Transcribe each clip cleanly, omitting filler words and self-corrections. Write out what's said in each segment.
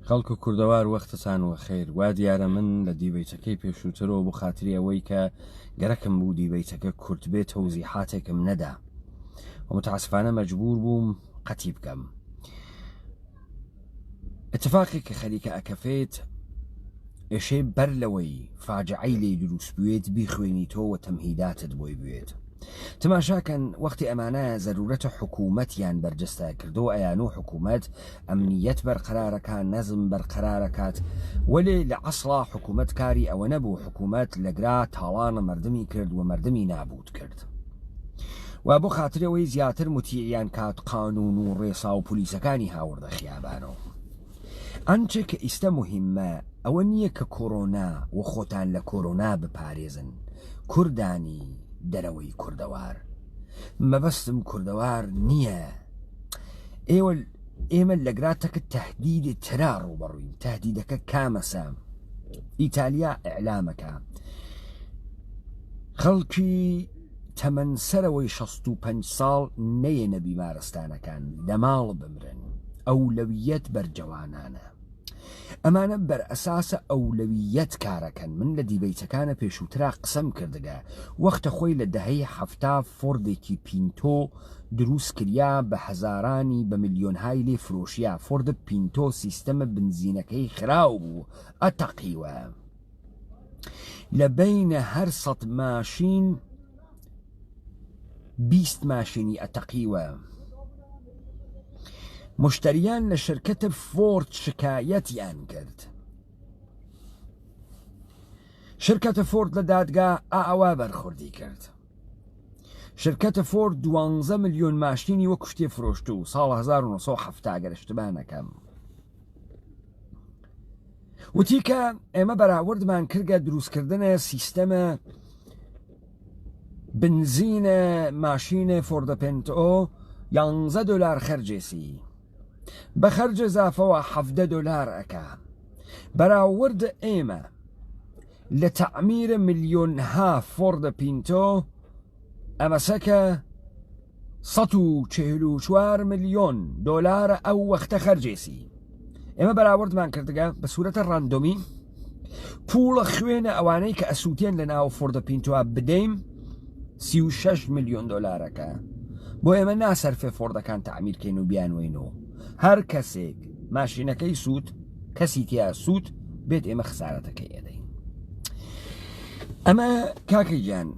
خەڵک و کوردەوار وەختتان وەخێر وا دیارە من لە دیبەیتەکەی پێشووترەوە بۆ خاتری ئەوەی کە گەرەکم بوو دیبەیتەکە کورت بێت تەوزیحاتێکم نەدا و متاسفانە مەجبور بووم قەتی بکەم. اتفاقی کە خەریکە ئەکەفێت ئێشێ بەر لەوەی فاجعەی لێی دروست بوێت بیخوێنیتەوە تەمهیداتت بۆی بوێت. تماشاکەن وەختی ئەمانە زەرورەتە حکوومەتیان بەرجەستە کردەوە ئەیان و حکوومەت ئەمنیەت بەرقەرارەکان نەزم بەرقەرارەکات وەلێ لە عەسڵا حکوومەت کاری ئەوە نەبوو حکوومەت لەگرا تاڵانە مردمی کرد و مردمی نابود کرد و بۆ خاترەوەی زیاتر متیعیان کات قانون و ڕێسا و پولیسەکانی هاوردە خیابانەوە. ئەنچێ کە ئیستە مهمە ئەوە نییە کە کۆرۆنا و خۆتان لە کۆرۆنا بپارێزن. کوردانی دەرەوەی کوردەوار مەبەستم کوردەوار نییە. ئێمە لەگراتەکە تەهدیدی ترا ڕوبەڕووین. تەهدیدەکە کامەسە؟ ئیتالیا ئیعلامەکە خەڵکی تەمەن سەرەوەی 65 ساڵ نەیەنە بیمارستانەکان لە ماڵ بمرن. ئەولەویەت بەرجەوانانە. ئەمانە بەر ئەساسە ئەولەویەت کارەکەن. من لە دیبەیتەکانە پێشووترا قسەم کردگە وەختە خۆی لە دەهەی هەفتا فۆردێکی پینتۆ دروست کریا بە هەزارانی بە ملیۆنهای لێ فرۆشیە. فۆرد پینتۆ سیستەمە بنزینەکەی خراو بوو ئەتەقیوە. لە بینە هەر 100 ماشین 20 ماشینی ئەتەقیوە. مشتریان لە شرکەتە فۆرد شکایەتیان کرد. شرکەتە فۆرد لە دادگا ئاوا بەرخوردی کرد. شرکەتە فۆرد 12 ملیۆن ماشینی وەک شتێ فرۆشت و ساڵ 1970 گەرشتبان نەکەم. وتی کە ئێمە بەراوردمان کردگە دروستکردنە سیستەمە بنزینە ماشینە فۆردە پێنتۆ 11 دلار خەرجێسی بە خەرج زافەوە 17 دلار ئەکا. بەراورد ئێمە لە تەعمیرە ملیۆنها فۆردە پینتۆ ئەمەسەکە 144 ملیۆن دۆلارە ئەو وەختە خەرجێسی. ئێمە بەراوردمان کردگە بە سوورەتە ڕاندۆمی پوڵە خوێنە ئەوانەی کە ئەسووتێن لە ناو فۆردە پینتۆە بدەین 36 ملیۆن دۆلارەکە. بۆ ئێمە ناسەرفێ فۆردەکان تەعمیرکەین و بیانوێنەوە. هەر کەسێک ماشینەکەی سووت کەسی تیا سووت بێت ئێمە خسارەتەکەی ئەدەین. ئەمە کاکەی گیان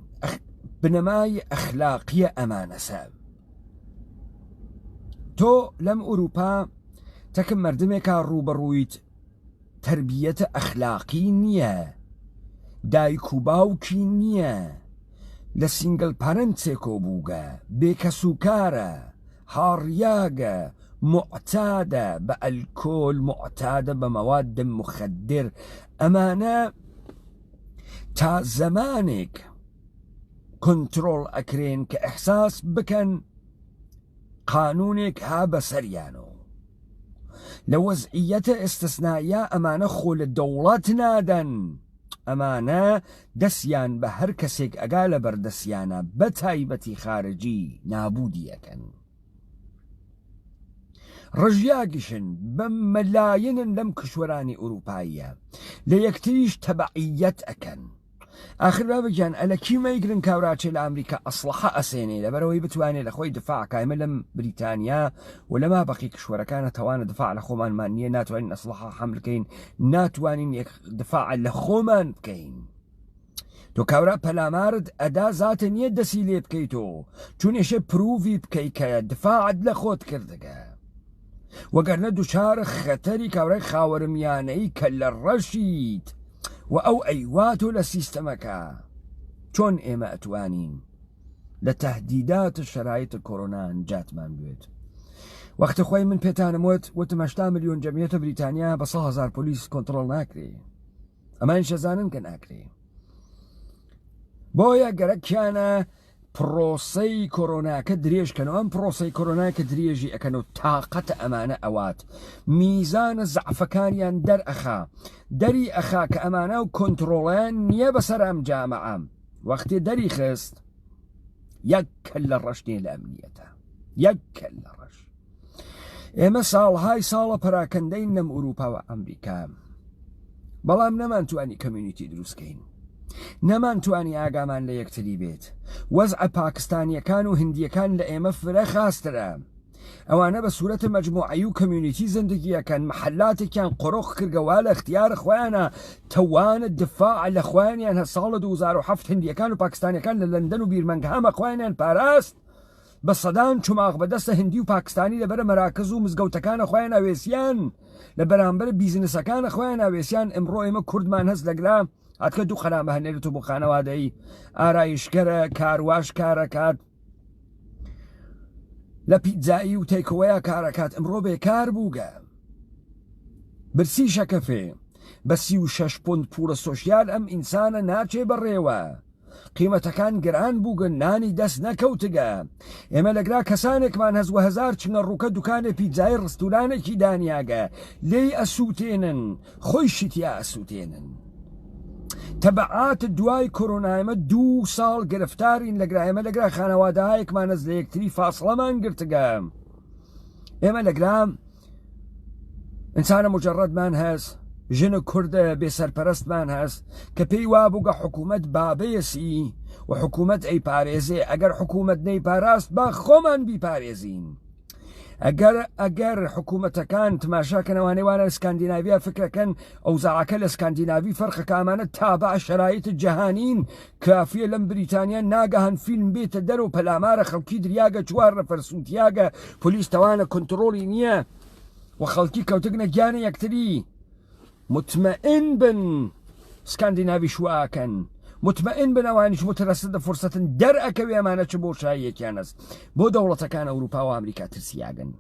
بنەمای ئەخلاقیە ئەمانەسە. تۆ لەم ئوروپا تەکم مردمێکا ڕوبەڕوویت تربیەتە ئەخلاقی نییە، دایک و باوکی نییە، لە سینگل پەرەنسێکۆ بووگە، بێکەسوکارە، هاڕیاگە، معتادە بە ئەلکۆل، معتادە بە مەواد مخدر. ئەمانە تا زەمانێک کۆنترۆڵ ئەکرێن کە ئەحساس بکەن قانونێک ها بەسەریانەوە. لە وەزعیەتە ئێستەسنایە ئەمانە خۆ لە دەوڵەت نادەن. ئەمانە دەستیان بە هەر کەسێک ئەگا لە بەردەستیانە بە تایبەتی خارجی نابودی ئەکەن. ڕژیاگیشن بە مەلایەنن لەم کشوەرانی ئوروپاییە لە یەکتریش تەبعیەت ئەکەن. ئاخر بابگیان ئەلەکی مەیگرن کاوراچێ لە ئەمریکا ئەسڵحە ئەسێنێ لەبەرەوەی بتوانێت لە خۆی دفاع کایمە لەم بریتانیا و لەما بەقی کشوەرەکانە تەوانە دفاع لە خۆمانمان نییە، ناتوانین ئەسڵحە حەملکەین، ناتوانین دفاع لە خۆمان بکەین. تۆ کاورا پەلامارت ئەدا زاتە نییە دەسی لێ بکەیتەوە چون ئێشە پرووی بکەی کە دفاعت لە خۆت کردەگە. وەگەرنە دووچارە خەتەری کاورای خاوەرمیانەی کە لە ڕەشیت و ئەو ئەیواتۆ لە سیستەمەکە. چۆن ئێمە ئەتوانین لە تەهدیدات شەرایط کۆرۆنا نجاتمان بێت؟ وەختە خۆی من پێتانم وتم 80 ملیۆن جەمیەتە بریتانیا بە 100,000 پۆلیس کۆنتڕۆڵ ناکرێ. ئەمان شەزانن کە ناکرێ. بۆیە گەرەکیانە پرۆسەی کۆرۆناکە درێژکەنەوە. ئەم پرۆسەی کۆرۆناکە درێژی ئەکەنەوە تااقەتە ئەمانە ئەوات میزانە زەعفەکانیان دەرئەخا دەری ئەخا کە ئەمانە و کۆنتڕۆڵیان نییە بەسەر ئەم جامەعەم. وەختی دەری خست یەک کەل لە ڕەش نێ لە ئەمنیەتە، یەک کەل لە ڕەش. ئێمە ساڵهای ساڵە پەراکەندەین لەم ئوروپا و ئەمریکا، بەڵام نەمانتوانی کەمیونیتی دروستکەین، نەمانتوانی ئاگامان لە یەکتری بێت. وەزع پاکستانیەکان و هندیەکان لە ئێمە فرە خاسترە، ئەوانە بە سوورەتە مەجموعەی و کەمیونیتی زندگیەکەن، محلاتێکیان قڕۆخ کردەوە لە اختیار خۆیانە، تەوانە دفاع لە خۆیانیان هە. ساڵە 2007 هندیەکان و پاکستانیەکان لە لەندەن و بیرمەنگهامە خۆیانیان پاراست بە سەدان چماق بەدەستە هندی و پاکستانی لەبەرە مەراکز و مزگەوتەکانە خۆیان ئاوێسیان، لە بەرامبەر بیزنسەکانە خۆیان ئاوێسیان. ئەمڕۆ ئێمە کوردمان هەست لەگرا هاتکە دوو خەرامە هەنێرێت و بۆ خانەوادەی ئارایشگەرە، کارواش کارەکات، لە پیتزایی و تێکەوەیە کارەکات. ئەمڕۆ بێکار بووگە، برسی شەکەفێ بە 36 پۆند پوورە سۆشیال ئەم ئینسانە ناچێ بەڕێوە، قیمەتەکان گران بووگن، نانی دەست نەکەوتگە. ئێمە لەگرا کەسانێکمان هەزوە هەزار چنە ڕووکە دوکانێ پیتزای ڕستورانێکی دانیاگە، لێی ئەسووتێنن، خۆی شتیا ئەسووتێنن. تەبعات دوای کۆرۆنایمە 2 ساڵ گرفتارین لەگرا. ئێمە لەگرا خانەوادەهایەکمان هەز لە یەکتری فاسڵەمان گرتگە. ئێمە لەگرا ئینسانە مجەڕەدمان هەست، ژنە کوردە بێسەرپەرستمان هەست کە پێی وابووگە حکوومەت بابەیەسی و حکوومەت ئەی پارێزێ. ئەگەر حکوومەت نەی پاراست با خۆمان بیپارێزین. ئەگەر حکوومەتەکان تماشاکەنەوانێوانە ئسکاندیناڤیا فکرەکەن ئەو زاعەکە لە ئسکاندیناڤی فەرقەکە ئەمانە تابع شەرایط جەهانین، کافیە لەم بریتانیا ناگەهان فیلم بێتە دەرەوە پەلامارە خەڵکی دریاگە 4 نەفەر سووتیاگە، پۆلیس تەوانە کۆنتڕۆڵی نییە و خەڵکی کەوتگنە گیانە یەکتری. مطمئن بن سکاندیناڤی شواکەن، مطمئن بن ئەوانیش مترەسد لە فرسەتن دەرئەکەوێ ئەمانە چ بۆ شایەکیان هەست بۆ دەوڵەتەکان ئەوروپا و ئەمریکا ترسیاگەن،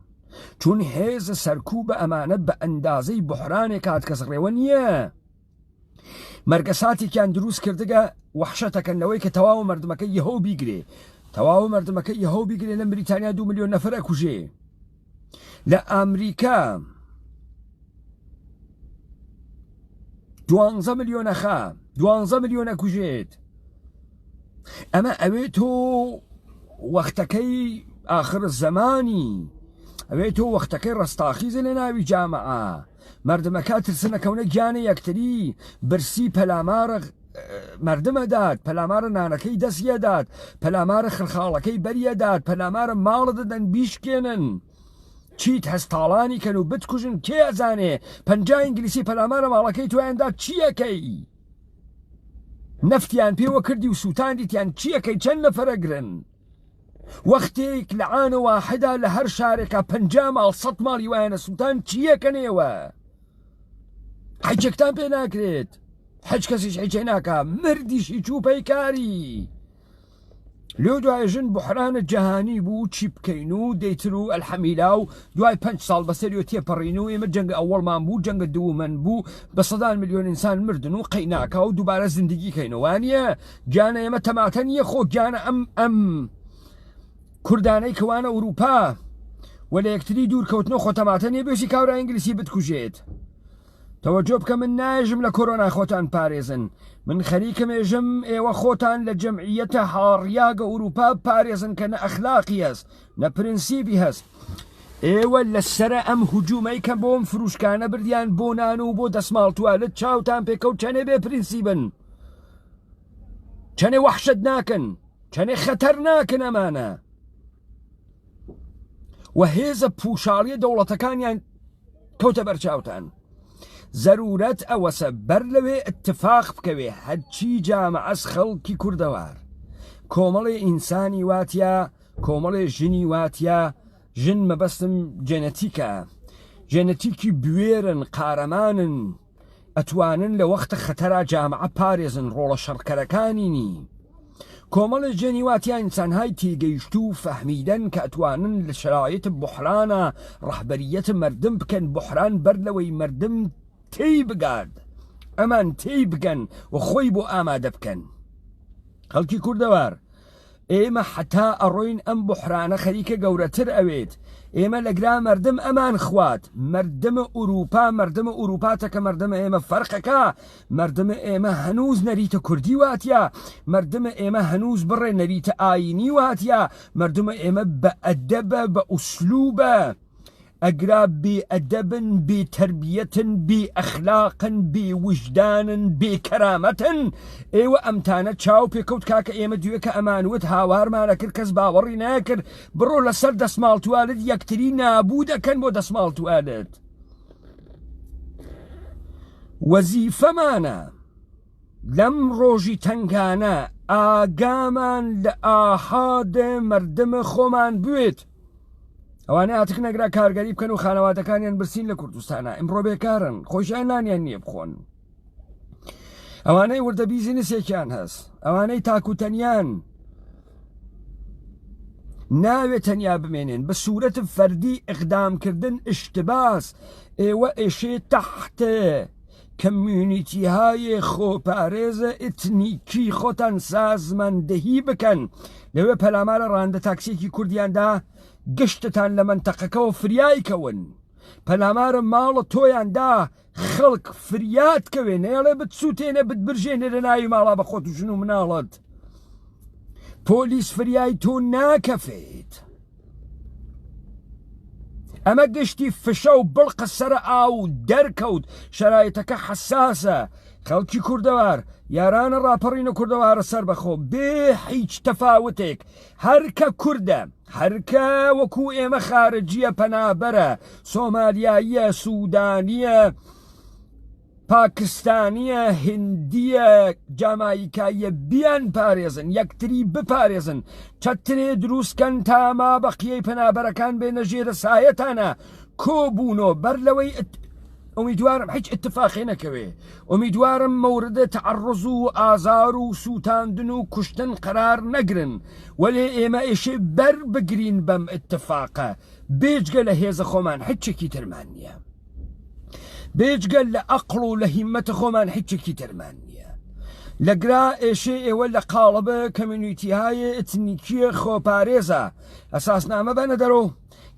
چون هێزە سەرکوب بە ئەمانە بە ئەندازەی بحرانێک هات کەس ڕێوە نییە. مەرگەساتێکیان دروست کردگە وەحشەتەکەنەوەی کە تەواو مردمەکە یەهۆ بیگرێ، تەواو مردمەکە یەهۆ بیگرێ. لە بریتانیا 2 ملیۆن نەفەر ئەکوژێ، لە ئەمریکا 12 ملیۆنەخە 12 ملیۆن ئەکوژێت. ئەمە ئەوێت تۆ وەختەکەی ئاخر زەمانی، ئەوێت تۆ وەختەکەی ڕستاخیزە لە ناوی جامعە. مردمەکە ترسنەکەونە گیانە یەکتری، برسی پەلامارە مردمەدات، پەلامارە نانەکەی دەستیەدات، پەلامارە خرخاڵەکەی بەریەدات، پەلامارە ماڵە دەدەن بیشکێنن، چیت هەستاڵانی کەن و بتکوژن. کێ ئەزانێ 50 ئینگلیسی پەلامارە ماڵەکەی تویاندا چیەکەی؟ نەفتیان پێوە کردی و سووتاندیتیان چیەکەی؟ چەند نەفەرەگرن؟ وەختێک لە عانە واحدا لە هەر شارێکە 50 ماڵ 100 ماڵی وایەنە سووتان چیەکەنێوە؟ حەجێکتان پێ ناکرێت، حەج کەسیش حیجێ ناکە، مردیشی چووپەی کاری. لێ دوای ژن بحرانە جەهانی بوو، چی بکەین و دەیتر و ئەلحەمیلا و دوای 5 ساڵ بەسەریەوە تێپەڕین و ئێمە جەنگە ئەوەڵمان بوو، جەنگە دوومەن بوو، بە 100 ملیۆن ئینسان مردن و قەیناکە و دووبارە زندگی کەینەوانیە. گیانە ئێمە تەماتە نییە، خۆ گیانە ئەم کوردانەی کەوانە ئوروپا و لە یەکتری دوورکەوتنەوە خۆ تەماتە نیە بێژی کاورا ئینگلیسی بتکوژێت. تەوەجۆ بکە من ناژم لە کۆرۆنا خۆتان پارێزن، من خەریکم ێژم ئێوە خۆتان لە جەمعیەتە هاڕیاگە ئوروپا پارێزن کە نە ئەخلاقی هەست نە پرینسیبی هەست. ئێوە لەسرە ئەم هجوومەی کە بۆم فروشکانە بردیان بۆ نان و بۆ دەسماڵ توالت چاوتان پێکەوت چەنێ بێ پرینسیبن، چەنێ وەحشت ناکەن، چەنێ خەتەر ناکەن ئەمانە. و هێزە پوشاڵیە دەوڵەتەکانیان کەوتە بەرچاوتان. ضرورەت ئەوەسە بەر لەوێ اتفاق بکەوێ هەرچی جامعەس خەڵکی کوردەوار، کۆمەڵێ ئینسانی واتیا، کۆمەڵێ ژنی واتیا. ژن مەبەستم جێنەتیکە، جێنەتیکی بوێرن، قارەمانن، ئەتوانن لە وەختە خەتەرا جامعە پارێزن، ڕۆڵە شەڕکەرەکانینی. کۆمەڵە ژێنی واتیا ئینسانهای تێگەیشت و فەهمیدەن کە ئەتوانن لە شرایط بحرانە ڕەحبەریەت مردم بکەن، بحران بەر لەوەی مردم تێی بگات، ئەمان تێی بگەن و خۆی بۆ ئامادە بکەن. خەڵکی کوردەوار، ئێمە حتا ئەڕۆین ئەم بحرانە خەریکە گەورەتر ئەوێت. ئێمە لەگرا مردم ئەمان خوات، مردمە ئوروپا، مردمە ئوروپاتەکە مردمە ئێمە فەرقەکە، مردمە ئێمە هەنووز نەریتە کوردی واتیا، مردمە ئێمە هەنووز بڕێ نەریتە ئاینی واتیا، مردمە ئێمە بە ئەدەبە، بە ئوسلوبە. ئەگرا بێئەدەبن بێتەربیەتن بێئەخلاقن بێوجدانن بێکەرامەتن ئێوە ئەمتانە چاو پێکەوت کاکە ئێمە دوێ کە ئەمانوت هاوارمانە کرد کەس باوەڕی ناکرد بڕۆ لەسەر دەسماڵ توالت یەکتری نابوو دەکەن بۆ دەسماڵ توالت وەزیفەمانە لەم ڕۆژی تەنگانە ئاگامان لە ئاحادە مردمە خۆمان بوێت ئەوانە هاتک نەگرا کارگەری بکەن و خانەواتەکانیان برسین لە کوردستانە ئەمڕۆ بێکارن خۆشیان نانیان نییە بخۆن ئەوانەی وردە بیزینسێکیان هەست ئەوانەی تاکوتەنیان ناوێت تەنیا بمێنن بە سوورەت فەردی ئیقدامکردن ئشتباس ئێوە ئێشێ تەحتە کەمیونیتیهای خۆپارێزە ئتنیکی خۆتان سازماندەهی بکەن لەوێ پەلامارە ڕاندە تاکسێکی کوردیاندا گشتتان لە منتەقەکەەوە فریایکەون پەلامارە ماڵە تۆیاندا خەڵک فریات کەوێ نێڵێ بتسووتێنە بتبرژێنێ لە ناوی ماڵا بە خۆت و ژن و مناڵت پۆلیس فریای تۆ ناکەفێت ئەمە گشتی فشە و بڵقە سەرە ئاو دەرکەوت شەرایەتەکە حەساسە خەڵکی کوردەوار یارانە ڕاپەڕینە کوردەوارە سەر بەخۆ بێ هیچ تەفاوتێک هەرکە کووردە هەرکە وەکو ئێمە خارجیە پەنابەرە سۆمالیاییە سوودانیە پاکستانیە هندیە جامایکاییە بیان پارێزن یەکتری بپارێزن چەترێ دروستکەن تاما بەقیەی پەنابەرەکان بێنە ژێرە سایەتانە کۆبوونۆ بەر لەوەی ئومیدوارم هیچ اتفاقی نەکەوێ ئومیدوارم مەوردە تەعەڕوز و ئازار و سووتاندن و کوشتن قرار نەگرن وەلێ ئێمە ئێشێ بەر بگرین بەم اتفاقە بێجگە لە هێزە خۆمان هیچێکی ترمان نییە بێجگەل لە ئەقڵ و لە هیممەتە خۆمان هیچێکی ترمان نییە لەگرا ئێشێ ئێوە لە قاڵبە کەمیونیتیهای ئتنیکیە خۆپارێزە ئەساسنامە بەنە دەرۆ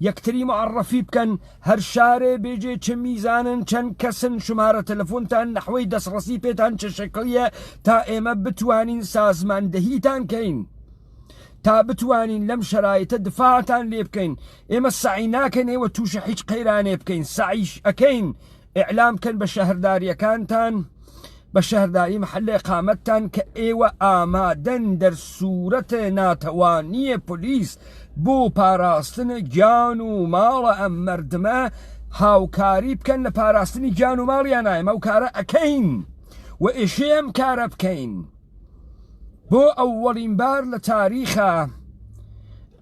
یەکتری معڕەفی بکەن هەر شارێ بێجێ چه میزانن چەند کەسن شمارە تەلەفۆنتان نەحوەی دەستڕەسی پێتان چه شەکڵیە تا ئێمە بتوانین سازماندەهیتان کەین تا بتوانین لەم شرایطە دفاعتان لێ بکەین ئێمە سعی ناکەن ئێوە تووشە هیچ قەیرانێ بکەین سعیش ئەکەین ئیعلام کەن بە شەهرداریەکانتان بە شەهرداری محلە ئقامەتتان کە ئێوە ئامادەن دەرسوورەتە ناتەوانیە پۆلیس بۆ پاراستنە گیان و ماڵە ئەم مردمە هاوکاری بکەن لە پاراستنی گیان و ماڵیان ئەمە ئەو کارە ئەکەین و ئێشێم کارە بکەین بۆ ئەووەڵین بار لە تاریخە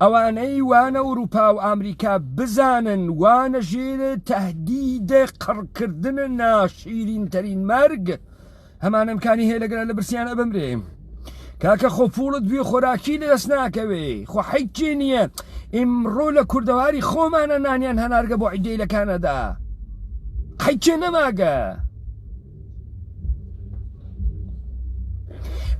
ئەوانەی وانە ئەوروپا و ئامریکا بزانن وانە ژێرە تەهدیدە قڕکردنە ناشیرینتەرین مەرگ هەمان ئەمکانی هەیە لەگەرە لە برسیانە بمرێ کاکە خۆپوڵت بێ خۆراکی لەدەست ناکەوێ خۆ حیچێ نییە ئیمڕۆ لە کوردەواری خۆمانە نانیان هەنارگە بۆ عیدەی لە کانەدا حیچێ نەماگە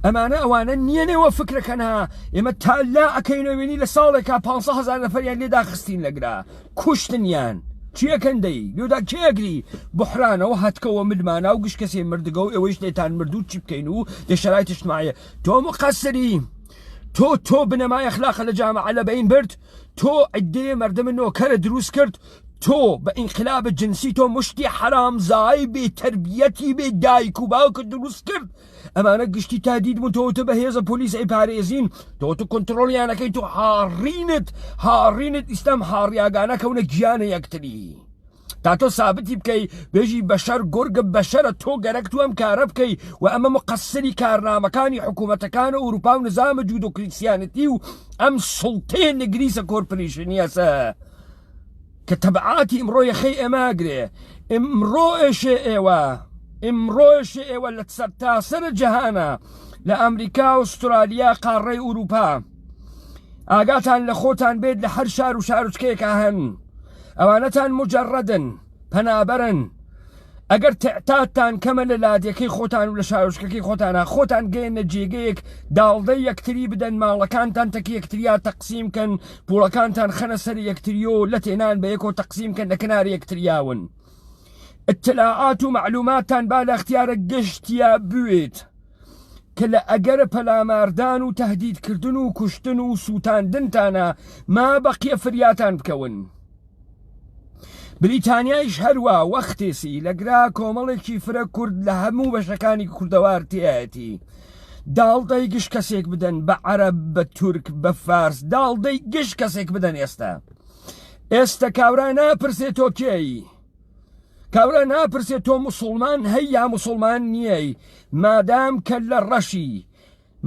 ئەمانە ئەوانە نییەنەوە فکرەکەنها ئێمە تالا ئەەکەینەوێنی لە ساڵێکا 500,000 نەفەریان لێدا خستین لەگرا کوشتنیان چیەکەندەی لێدا کێگری بحرانەوە هەتکەوە ملمانە و گشت کەسێ مردگە و ئێوەش لێتان مردوو چی بکەین و دەشەرای تشتمایە تۆ مقەسری تۆ بنەمای ئەخلاقە لە جامعە لە بەین برد تۆ عیدەیە مردمە نۆکەرە دروست کرد تۆ بە ئینقلابە جنسی تۆ مشتی حرامزای بێ تربیەتی بێ دایک و باوکە دروست کرد ئەمانە گشتی تادید بوون تۆتە بە هێزە پۆلیس ئەی پارێزین تۆتە کۆنتڕۆلیانەکەی تۆ هاڕینت ئیستام هاڕیاگانە کەونە گیانە یەکتری تا تۆ سابتی بکەی بێژی بەشەر گۆرگە بەشەرە تۆ گەرەک تو ئەم کارە بکەی و ئەمە مقەسری کارنامەکانی حکوومەتەکانە ئەوروپا و نظامە جودۆکریسیانەتی و ئەم سڵتەیە نەگریسە کۆرپۆریشنیەسە کە تەبعاتی ئمڕۆ یەخەی ئەماگرێ ئمڕۆژێ ئێوە لە سەرتاسەرە جەهانە لە ئەمریکا و ئوسترالیا قاڕەی ئوروپا ئاگاتان لە خۆتان بێت لە هەر شار و شارچکەیەکە هەن ئەوانەتان مجەڕەدن پەنابەرن ئەگەر تەعتاتان کەمە لە لادەکەی خۆتان و لە شارچکەکەی خۆتانە خۆتان گەێنە جێگەیەک داڵدەی یەکتری بدەن ماڵەکانتان تەکی یەکتریا تەقسیمکەن پوڵەکانتان خەنە سەر یەکتریۆ لە تێنان بە یەکۆ تەقسیمکەن لە کناری یەکتریاون اطلاعات و معلوماتان با لە اختیارە گشتیا بوێت کە لە ئەگەرە پەلاماردان و تەهدیدکردن و کوشتن و سووتاندنتانە ما بەقیە فریاتان بکەون بریتانیایش هەروە وەختێسی لەگرا کۆمەڵێکی فرە کورد لە هەموو بەشەکانی کوردەوار تایەتی داڵدەی گشت کەسێک بدەن بە عەرەب بە تورک بە فارس داڵدەی گشت کەسێک بدەن ئێستا کاورا ناپرسێت تۆ کێی کاورا ناپرسێت تۆ موسڵمان هەی یا موسڵمان نییەی مادام کە لە ڕەشی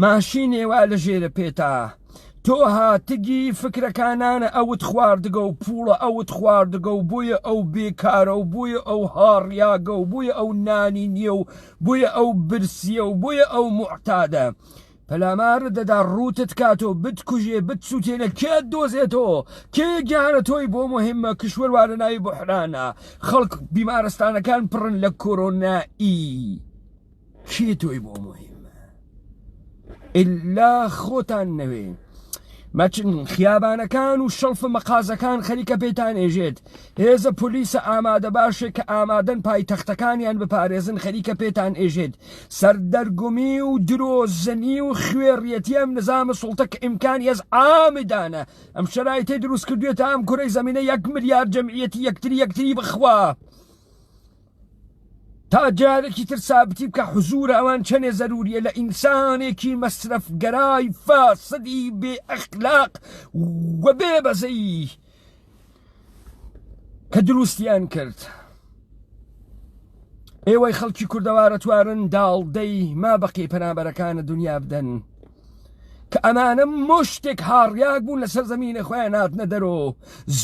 ماشینێوا لە ژێرە پێتا تۆ هاتگی فکرەکانانە ئەوت خواردگە و پوڵە ئەوت خواردگە و بوویە ئەو بێکارە و بوویە ئەو هاڕیاگە و بوویە ئەو نانی نییە و بوویە ئەو برسیە و بوویە ئەو موعتادە پەلامارە دەدا ڕوتت کاتۆ بتکوژێ بتسووتێنە کێت دۆزێتەوە کێ گیانە تۆی بۆ مهمە کشوەروارە ناوی بحرانە خەڵک بیمارستانەکان پڕن لە کۆرۆنایی کێ تۆی بۆ مهمە ئللا خۆتان نەوێ مەچن خیابانەکان و شەڵف مەقازەکان خەریکە پێتان ئێژێت هێزە پۆلیسە ئامادە باشێک کە ئامادەن پایتەختەکانیان بپارێزن خەریکە پێتان ئێژێت سەردەرگومی و درۆزنی و خوێڕیەتی ئەم نظامە سوڵتە کە ئیمکانی هەز ئامدانە ئەم شەرایطەی دروست کردوێتە ئەم کوڕەی زەمینە 1 ملیار جەمعیەتی یەکتری بخوا تا جارێکی تر سابتی بکە حزورە ئەوان چەندێ زەروریە لە ئینسانێکی مەسرەفگەرای فاسدی بێ ئەخلاق وە بێبەزەی کە دروستیان کرد ئێوەی خەڵکی کوردەوارە توارن داڵدەی ما بەقی پەنابەرەکانە دنیا بدەن کە ئەمانە مشتێک هاڕیاک بوون لەسەر زەمینە خۆیان هاتنە دەرەوە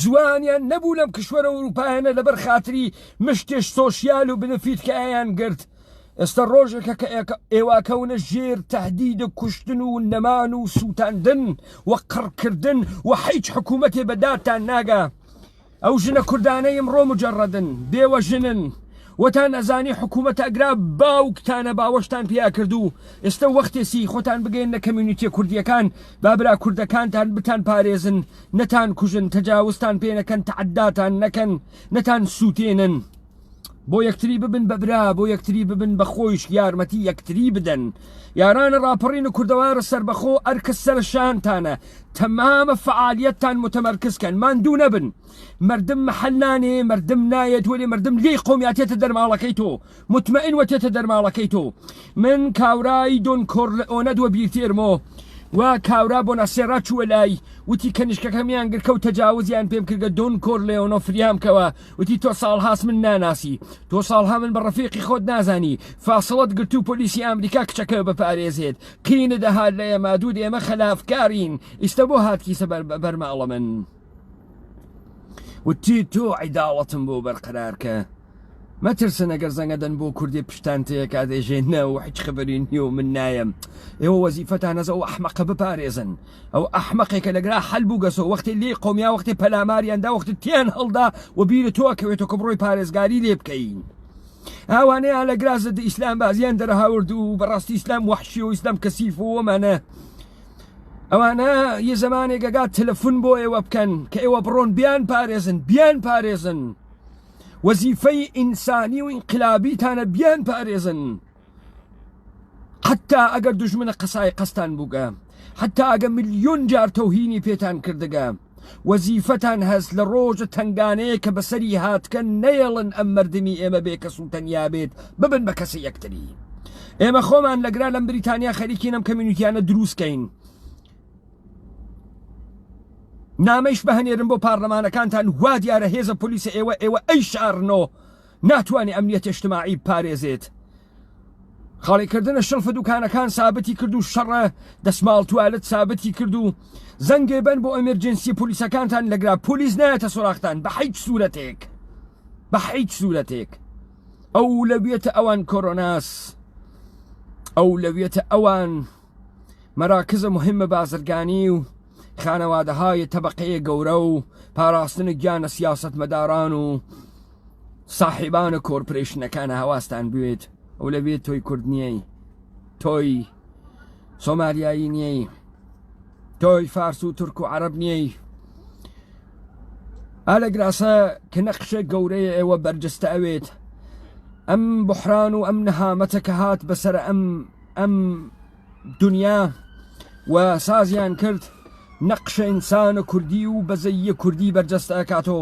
زوانیان نەبوو لەم کشوەرە ئەوروپایانە لەبەر خاتری مشتێش سۆشیال و بنفیت کە ئایان گرت ئێستا ڕۆژێکە کە ئێواکەونە ژێر تەهدید و کوشتن و نەمان و سووتاندن و قڕکردن و هیچ حکوومەتێ بەدادتان ناگا ئەو ژنە کوردانەی ئەمڕۆ مجەڕەدن بێوە ژنن وەتان ئەزانی حکوومەت ئەگرا باوکتانە باوەشتان پیا کردو ئێستا وەختێسی خۆتان بگەین لە کەمیونیتیە کوردیەکان بابرا کوردەکانتان بتان پارێزن نەتان کوژن تەجاوزتان پێ نەکەن تەعەداتان نەکەن نەتان سووتێنن بۆ یەکتری ببن بەبرا بۆ یەکتری ببن بە خۆیش یارمەتی یەکتری بدەن یارانە ڕاپەڕین و کوردەوارە سەربەخۆ ئەرکە سەر شانتانە تەمامە فعالیەتتان متەمەرکزکەن ماندوو نەبن مردم محل نانێ مردم نایەت وەێ مردم لێی قۆمیاتێتە دەرماڵەکەی تۆ مطمئن وەتێتە دەرماڵەکەی تۆ من کاورای دۆن کۆرلئۆنە دووە بیرتێرمۆ و کاورا بۆ ناسێڕا چووە لای وتی کەنیشکەکەمیان گرکە و تەجاوزیان پێم کردگە دۆن کۆرلێۆنە فریامکەوە وتی تۆ ساڵهاس من ناناسی تۆ ساڵها من بە ڕەفیقی خۆت نازانی فاصڵەت گرت و پۆلیسی ئەمریکا کچەکە بەپارێزێت قینە دەهات لە ئێمە دوود ئێمە خەلافکارین ئیستا بۆ هاتکیسە بەرماڵە من وتی تۆ عیداڵەتم بۆ بەرقەرارکە مەترسن ئەگەر زەنگەدەن بۆ کوردی پشتان تەیە کادێژێنەوە هیچ خبری نییە و من نایم ئێوە وەزیفەتان ئەزە ئەو ئەحمەقە بپارێزن ئەو ئەحمەقێکە لەگرا حەل بوو گەسەوە وەختی لێ قۆمیا وەختی پەلاماریاندا وەختی تیان هەڵدا و بیرە تۆ کەوێتەوە کە بڕۆی پارێزگاری لێ بکەین ئەوانەیە لەگرا زەد ئیسلام بازیان دەرەهاورد و بەڕاستی ئیسلام وەحشی و ئیسلام کەسیف و وەمانە ئەوانە یە زەمانێک ئەگات تەلەفۆن بۆ ئێوە بکەن کە ئێوە بڕۆن بیان پارێزن وەزیفەی ئینسانی و ئینقلابیتانە بیان پارێزن حتا ئەگەر دوژمنە قسای قەستان بووگە حتا ئەگە ملیۆن جار تەوهینی پێتان کردگە وەزیفەتان هەست لە ڕۆژە تنگانەیە کە بەسەری هاتکە نەیەڵن ئەم مردمی ئێمە بێ کەس و تەنیا بێت ببن بە کەسی یەکتری ئێمە خۆمان لەگرا لەم بریتانیا خەریکین ئەم کەمیونیتیانە دروستکەین نامەیش بەهێنێرن بۆ پارلەمانەکانتان وا دیارە هێزە پۆلیسە ئێوە ئەی شارنۆ ناتوانێت ئەمنیەت ئیجتیماعی بپارێزێت خاڵیکردنە شەڵفە دوکانەکان سابەتی کرد و شەڕە دەسماڵ توالت سابەتی کرد و زەنگێ بن بۆ ئەمێرجنسی پۆلیسەکانتان لەگرا پۆلیس نایەتە سۆراختان بە هیچ سوورەتێک ئەو لەوێتە ئەوان کۆرۆناس ئەو لەوێتە ئەوان مەراکزە مهمە بازرگانی و خانەوادەهای تەبەقەیە گەورە و پاراستنە گیانە سیاست مەداران و ساحیبانە کۆرپۆرێشنەکانە هەواستان بوێت ئەو لەبێت تۆی کورد نییەی تۆی سۆمالیایی نییەی تۆی فارس و تورک و عەرەب نییەی ئالە گراسە کە نەقشە گەورەیە ئێوە بەرجەستە ئەوێت ئەم بحران و ئەم نەهامەتە کە هات بەسەر ئەم دنیا و سازیان کرد نەقشە ئینسانە کوردی و بەزەیە کوردی بەرجەستە ئەکاتۆ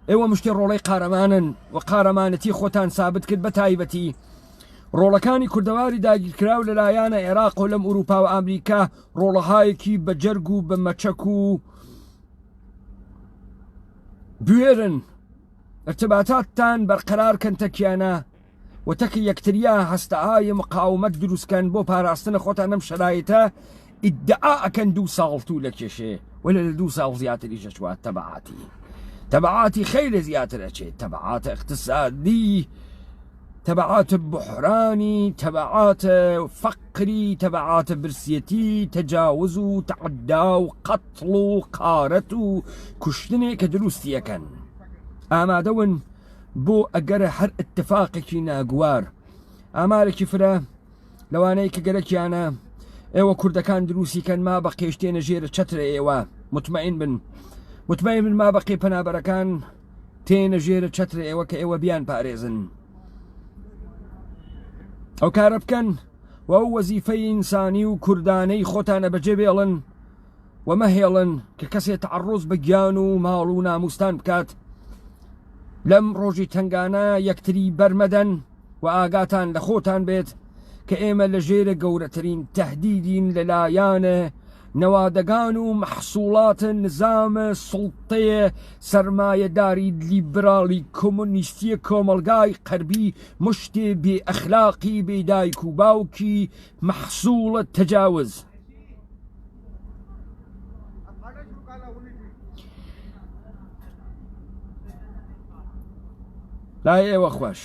ئێوە مشتی ڕۆڵەی قارەمانن و قارەمانەتی خۆتان سابت کرد بە تایبەتی ڕۆڵەکانی کوردەواری داگیرکراو لەلایەنە عێراق و لەم ئوروپا و ئەمریکا ڕۆڵەهایەکی بە جەرگ و بە مەچەک و بوێرن ارتباطاتتان بەرقەرار کەن تەکیانە و تەکە یەکتریا هەستەهای مقاومەت دروستکەن بۆ پاراستنە خۆتان ئەم شەرایطە ئیدعا ئەکەن 2 ساڵ تو لە کێشێ ولا لە 2 ساڵ زیاتری ژەچوات تەبعاتی خەیلە زیاتر ئەچێت تەبعاتە اقتصادی تبعات بحراني تبعات فقري تبعات برسيتي تجاوز تعدى قتل قارة كشتني كدروستي كان اما دون بو اقر هر اتفاقي ناقوار امالك فرا لوانيك قرك انا ايوه كردكان دروسي كان ما بقيشتين جير شتر ايوه مطمئن بن ما بقي بنابركان تين جير شتر ايوه كايوه بيان باريزن ئەو کارە بکەن و ئەو وەزیفەی ئینسانی و کوردانەی خۆتانە بەجێ بێڵن و مەهێڵن کە کەسێ تەعەڕوز بە گیان و ماڵ و ناموستان بکات لەم ڕۆژی تنگانە یەکتری بەرمەدەن و ئاگاتان لە خۆتان بێت کە ئێمە لە ژێرە گەورەترین تەهدیدین لەلایەنە نەوادەگان و مەحسوڵاتە نظامە سوڵتەیە سەرمایەداری لیبرالی کۆمۆنیستیە کۆمەلگای قەربی مشتێ بێ ئەخلاقی بێدایک و باوکی مەحسوڵە تەجاوز لای ئێوە خۆش